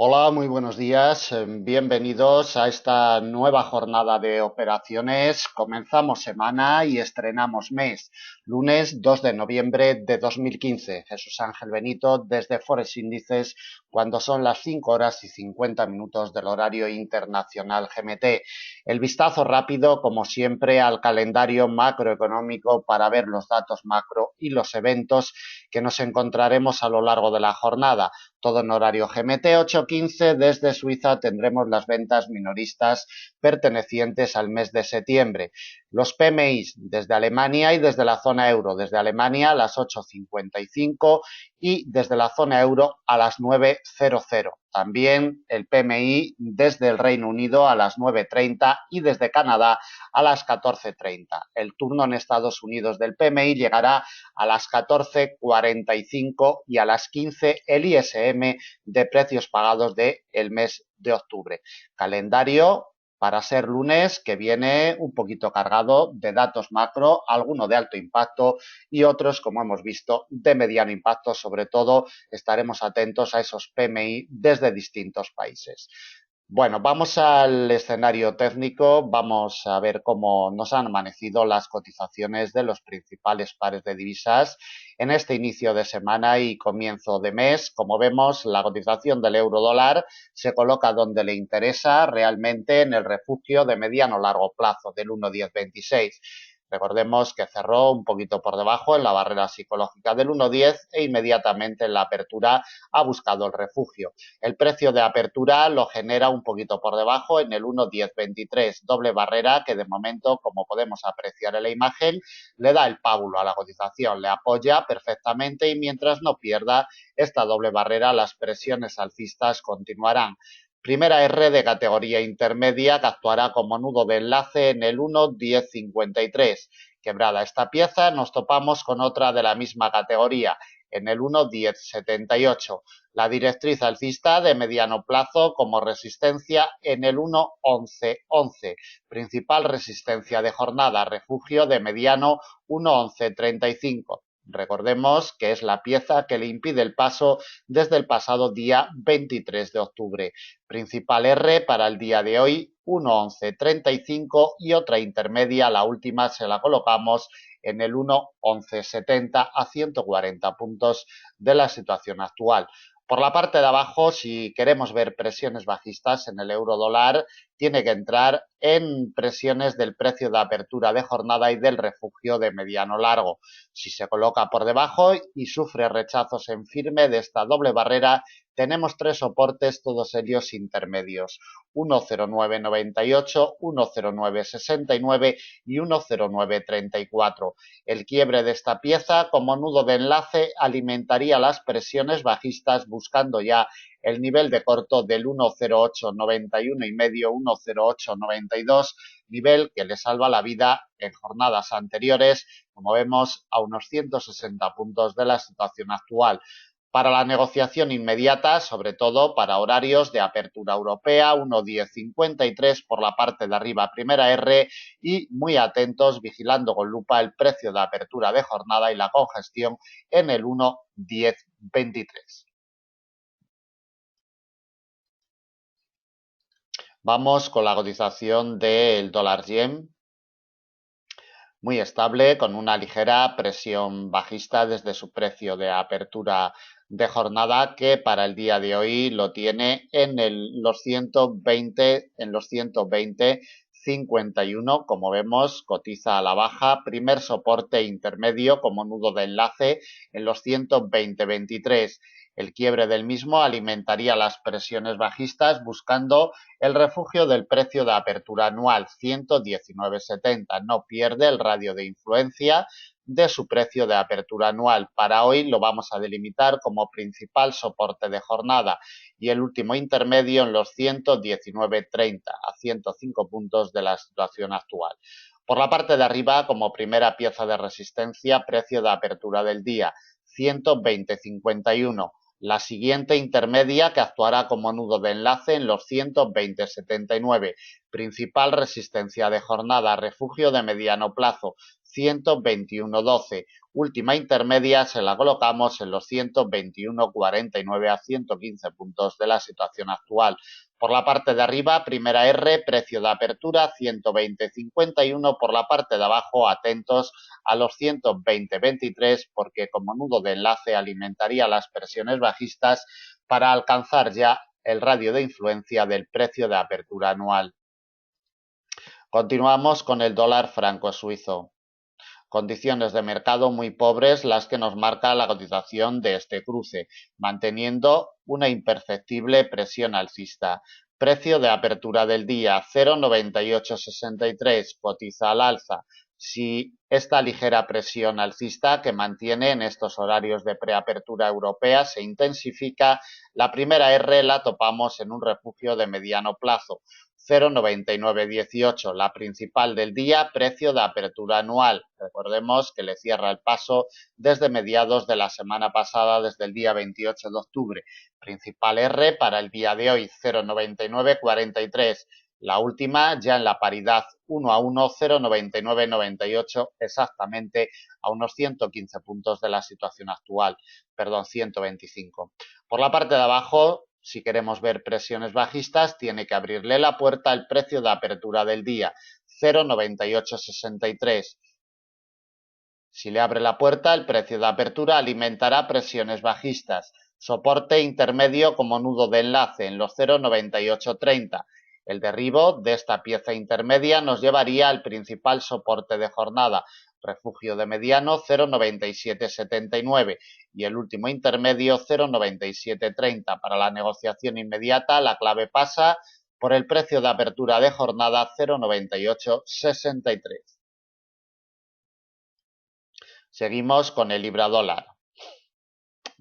Hola, muy buenos días. Bienvenidos a esta nueva jornada de operaciones. Comenzamos semana y estrenamos mes. Lunes 2 de noviembre de 2015. Jesús Ángel Benito desde Forex Índices cuando son las 5 horas y 50 minutos del horario internacional GMT. El vistazo rápido, como siempre, al calendario macroeconómico para ver los datos macro y los eventos que nos encontraremos a lo largo de la jornada. Todo en horario GMT 8:15. Desde Suiza tendremos las ventas minoristas pertenecientes al mes de septiembre. Los PMIs desde Alemania y desde la zona euro. Desde Alemania a las 8:55 y desde la zona euro a las 9:00. También el PMI desde el Reino Unido a las 9:30 y desde Canadá a las 14:30. El turno en Estados Unidos del PMI llegará a las 14:45 y a las 15 el ISM de precios pagados del mes de octubre. Calendario para ser lunes que viene un poquito cargado de datos macro, alguno de alto impacto y otros, como hemos visto, de mediano impacto. Sobre todo estaremos atentos a esos PMI desde distintos países. Bueno, vamos al escenario técnico, vamos a ver cómo nos han amanecido las cotizaciones de los principales pares de divisas en este inicio de semana y comienzo de mes. Como vemos, la cotización del euro dólar se coloca donde le interesa, realmente en el refugio de mediano largo plazo del 1,1026. Recordemos que cerró un poquito por debajo en la barrera psicológica del 1,10 e inmediatamente en la apertura ha buscado el refugio. El precio de apertura lo genera un poquito por debajo en el 1,1023, doble barrera que de momento, como podemos apreciar en la imagen, le da el pábulo a la cotización, le apoya perfectamente y mientras no pierda esta doble barrera, las presiones alcistas continuarán. Primera R de categoría intermedia que actuará como nudo de enlace en el 1,1053. Quebrada esta pieza, nos topamos con otra de la misma categoría, en el 1,1078. La directriz alcista de mediano plazo como resistencia en el 1,1111. Principal resistencia de jornada, refugio de mediano 1,1135. Recordemos que es la pieza que le impide el paso desde el pasado día 23 de octubre. Principal R para el día de hoy 1,1135 y otra intermedia, la última se la colocamos en el 1,1170 a 140 puntos de la situación actual. Por la parte de abajo, si queremos ver presiones bajistas en el euro dólar, tiene que entrar en presiones del precio de apertura de jornada y del refugio de mediano largo. Si se coloca por debajo y sufre rechazos en firme de esta doble barrera, tenemos tres soportes, todos ellos intermedios: 1,0998, 1,0969 y 1,0934. El quiebre de esta pieza como nudo de enlace alimentaría las presiones bajistas buscando ya el nivel de corto del 1,0891 y medio, 1,0892, nivel que le salva la vida en jornadas anteriores, como vemos, a unos 160 puntos de la situación actual. Para la negociación inmediata, sobre todo para horarios de apertura europea, 1,1053 por la parte de arriba, primera R, y muy atentos, vigilando con lupa el precio de apertura de jornada y la congestión en el 1,1023. Vamos con la cotización del dólar yen, muy estable, con una ligera presión bajista desde su precio de apertura de jornada, que para el día de hoy lo tiene en los 120,51. Como vemos, cotiza a la baja. Primer soporte intermedio como nudo de enlace en los 120,23. El quiebre del mismo alimentaría las presiones bajistas buscando el refugio del precio de apertura anual, 119,70. No pierde el radio de influencia de su precio de apertura anual. Para hoy lo vamos a delimitar como principal soporte de jornada y el último intermedio en los 119,30, a 105 puntos de la situación actual. Por la parte de arriba, como primera pieza de resistencia, precio de apertura del día, 120,51. La siguiente intermedia que actuará como nudo de enlace en los 120,79. Principal resistencia de jornada, refugio de mediano plazo, 121.12. Última intermedia se la colocamos en los 121.49 a 115 puntos de la situación actual. Por la parte de arriba, primera R, precio de apertura 120.51. Por la parte de abajo, atentos a los 120.23 porque como nudo de enlace alimentaría las presiones bajistas para alcanzar ya el radio de influencia del precio de apertura anual. Continuamos con el dólar franco suizo. Condiciones de mercado muy pobres las que nos marca la cotización de este cruce, manteniendo una imperceptible presión alcista. Precio de apertura del día 0,9863, cotiza al alza. Si esta ligera presión alcista que mantiene en estos horarios de preapertura europea se intensifica, la primera R la topamos en un refugio de mediano plazo. 0,9918, la principal del día, precio de apertura anual. Recordemos que le cierra el paso desde mediados de la semana pasada, desde el día 28 de octubre. Principal R para el día de hoy, 0,9943. La última ya en la paridad 1 a 1, 0,9998, exactamente a unos 115 puntos de la situación actual, 125. Por la parte de abajo, si queremos ver presiones bajistas, tiene que abrirle la puerta al precio de apertura del día, 0,9863. Si le abre la puerta, el precio de apertura alimentará presiones bajistas. Soporte intermedio como nudo de enlace en los 0,9830. El derribo de esta pieza intermedia nos llevaría al principal soporte de jornada, refugio de mediano 0,9779 y el último intermedio 0,9730. Para la negociación inmediata, la clave pasa por el precio de apertura de jornada 0,9863. Seguimos con el libra dólar.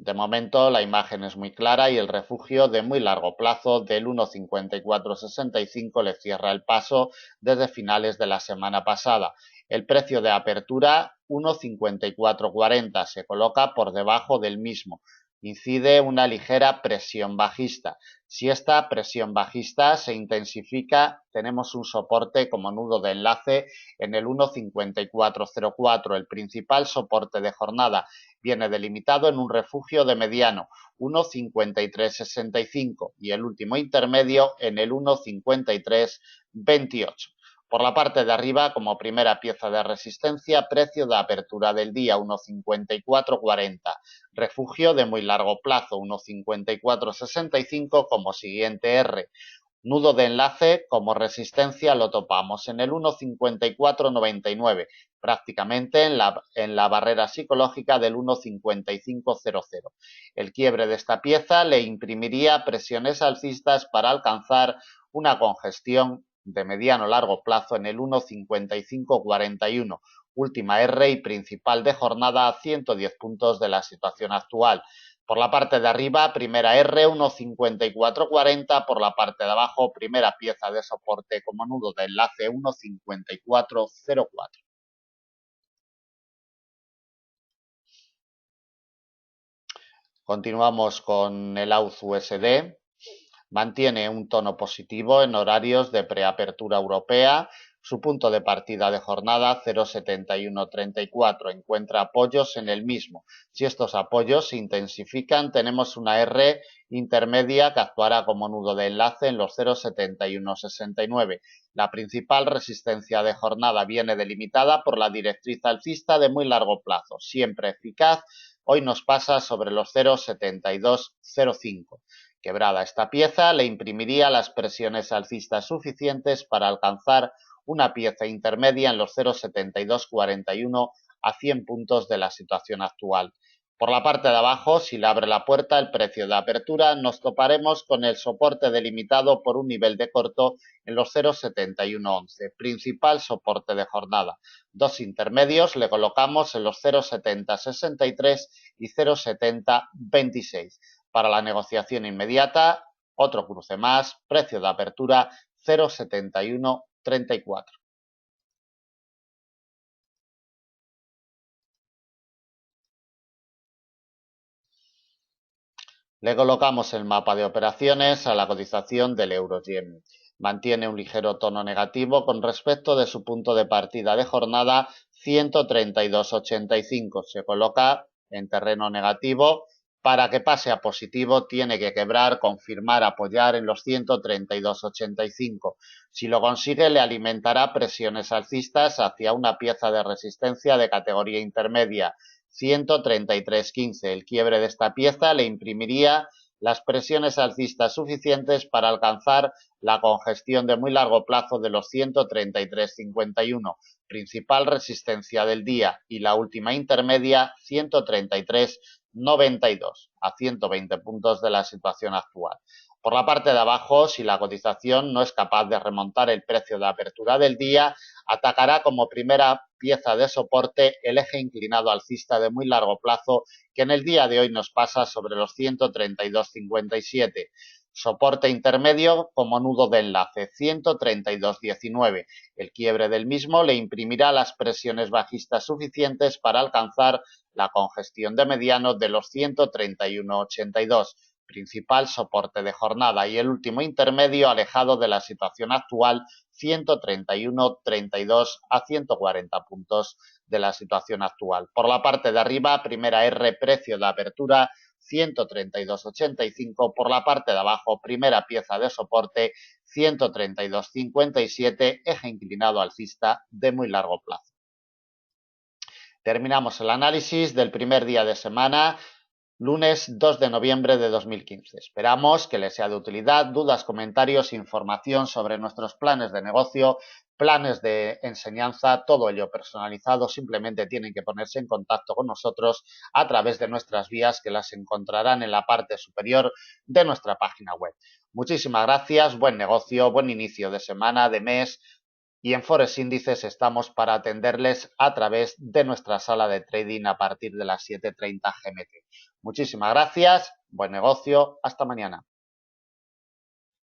De momento la imagen es muy clara y el refugio de muy largo plazo del 1,5465 le cierra el paso desde finales de la semana pasada. El precio de apertura 1,5440 se coloca por debajo del mismo. Incide una ligera presión bajista. Si esta presión bajista se intensifica, tenemos un soporte como nudo de enlace en el 1,5404, el principal soporte de jornada. Viene delimitado en un refugio de mediano, 1,5365 y el último intermedio en el 1,5328. Por la parte de arriba, como primera pieza de resistencia, precio de apertura del día 1,5440. Refugio de muy largo plazo 1,5465 como siguiente R. Nudo de enlace como resistencia lo topamos en el 1,5499, prácticamente en la barrera psicológica del 1,5500. El quiebre de esta pieza le imprimiría presiones alcistas para alcanzar una congestión de mediano largo plazo en el 1,5541, última R y principal de jornada a 110 puntos de la situación actual. Por la parte de arriba, primera R, 1,5440. Por la parte de abajo, primera pieza de soporte como nudo de enlace, 1,5404. Continuamos con el AUD USD. Mantiene un tono positivo en horarios de preapertura europea. Su punto de partida de jornada 0,7134 encuentra apoyos en el mismo. Si estos apoyos se intensifican, tenemos una R intermedia que actuará como nudo de enlace en los 0,7169. La principal resistencia de jornada viene delimitada por la directriz alcista de muy largo plazo, siempre eficaz. Hoy nos pasa sobre los 0,7205. Quebrada esta pieza, le imprimiría las presiones alcistas suficientes para alcanzar una pieza intermedia en los 0,7241 a 100 puntos de la situación actual. Por la parte de abajo, si le abre la puerta el precio de apertura, nos toparemos con el soporte delimitado por un nivel de corto en los 0,7111, principal soporte de jornada. Dos intermedios le colocamos en los 0,7063 y 0,7026. Para la negociación inmediata, otro cruce más, precio de apertura 0,7134. Le colocamos el mapa de operaciones a la cotización del euro-yen. mantiene un ligero tono negativo con respecto de su punto de partida de jornada 132,85. Se coloca en terreno negativo. Para que pase a positivo tiene que quebrar, confirmar, apoyar en los 132,85. Si lo consigue, le alimentará presiones alcistas hacia una pieza de resistencia de categoría intermedia, 133,15. El quiebre de esta pieza le imprimiría las presiones alcistas suficientes para alcanzar la congestión de muy largo plazo de los 133,51, principal resistencia del día, y la última intermedia 133,92, a 120 puntos de la situación actual. Por la parte de abajo, si la cotización no es capaz de remontar el precio de apertura del día, atacará como primera pieza de soporte el eje inclinado alcista de muy largo plazo, que en el día de hoy nos pasa sobre los 132,57. Soporte intermedio como nudo de enlace, 132,19. El quiebre del mismo le imprimirá las presiones bajistas suficientes para alcanzar la congestión de mediano de los 131,82, principal soporte de jornada, y el último intermedio alejado de la situación actual, 131,32, a 140 puntos de la situación actual. Por la parte de arriba, primera R, precio de apertura 132,85. Por la parte de abajo, primera pieza de soporte 132,57, eje inclinado alcista de muy largo plazo. Terminamos el análisis del primer día de semana, lunes 2 de noviembre de 2015. Esperamos que les sea de utilidad. Dudas, comentarios, información sobre nuestros planes de negocio, planes de enseñanza, todo ello personalizado. Simplemente tienen que ponerse en contacto con nosotros a través de nuestras vías, que las encontrarán en la parte superior de nuestra página web. Muchísimas gracias, buen negocio, buen inicio de semana, de mes. Y en Forex Índices estamos para atenderles a través de nuestra sala de trading a partir de las 7:30 GMT. Muchísimas gracias, buen negocio, hasta mañana.